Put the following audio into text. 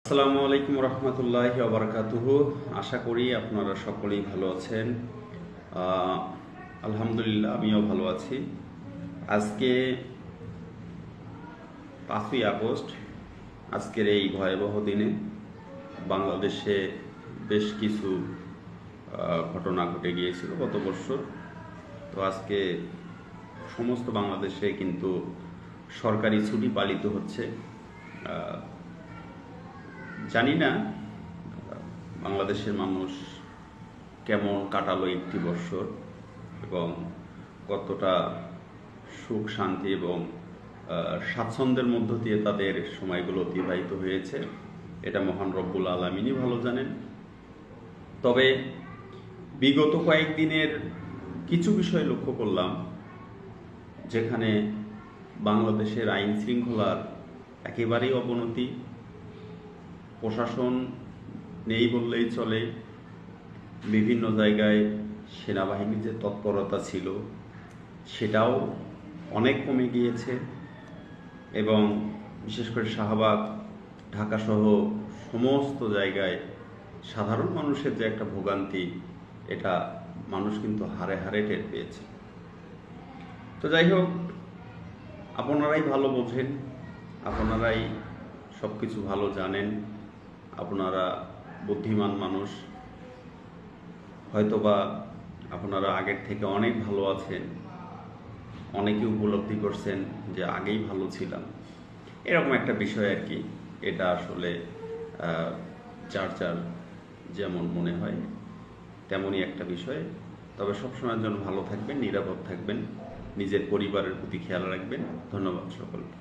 আসসালামু আলাইকুম রহমতুল্লাহি ওয়া বারাকাতুহু। আশা করি আপনারা সকলেই ভালো আছেন। আহ, আলহামদুলিল্লাহ আমিও ভালো আছি। আজকে 5ই আগস্ট, আজকের এই ভয়াবহ দিনে বাংলাদেশে বেশ কিছু ঘটনা ঘটে গিয়েছিল গত বছর। তো আজকে সমস্ত বাংলাদেশে কিন্তু সরকারি ছুটি পালিত হচ্ছে। আহ, জানি না বাংলাদেশের মানুষ কেমন কাটালো একটি বৎসর এবং কতটা সুখ শান্তি এবং স্বাচ্ছন্দ্যের মধ্য দিয়ে তাদের সময়গুলো অতিবাহিত হয়েছে, এটা মহান রব্বুল আলামিনই ভালো জানেন। তবে বিগত কয়েকদিনের কিছু বিষয় লক্ষ্য করলাম, যেখানে বাংলাদেশের আইন শৃঙ্খলার একেবারেই অবনতি, প্রশাসন নেই বললেই চলে। বিভিন্ন জায়গায় সেনাবাহিনীর যে তৎপরতা ছিল সেটাও অনেক কমে গিয়েছে এবং বিশেষ করে শাহবাগ, ঢাকাসহ সমস্ত জায়গায় সাধারণ মানুষের যে একটা ভোগান্তি, এটা মানুষ কিন্তু হাড়ে হাড়ে টের পেয়েছে। তো যাই হোক, আপনারাই ভালো বোঝেন, আপনারাই সব কিছু ভালো জানেন, আপনারা বুদ্ধিমান মানুষ, হয়তোবা আপনারা আগের থেকে অনেক ভালো আছেন, অনেকে উপলব্ধি করছেন যে আগেই ভালো ছিলাম, এরকম একটা বিষয় আর কি। এটা আসলে যার যার যেমন মনে হয় তেমনই একটা বিষয়। তবে সবসময়ের জন্য ভালো থাকবেন, নিরাপদ থাকবেন, নিজের পরিবারের প্রতি খেয়াল রাখবেন। ধন্যবাদ সকলকে।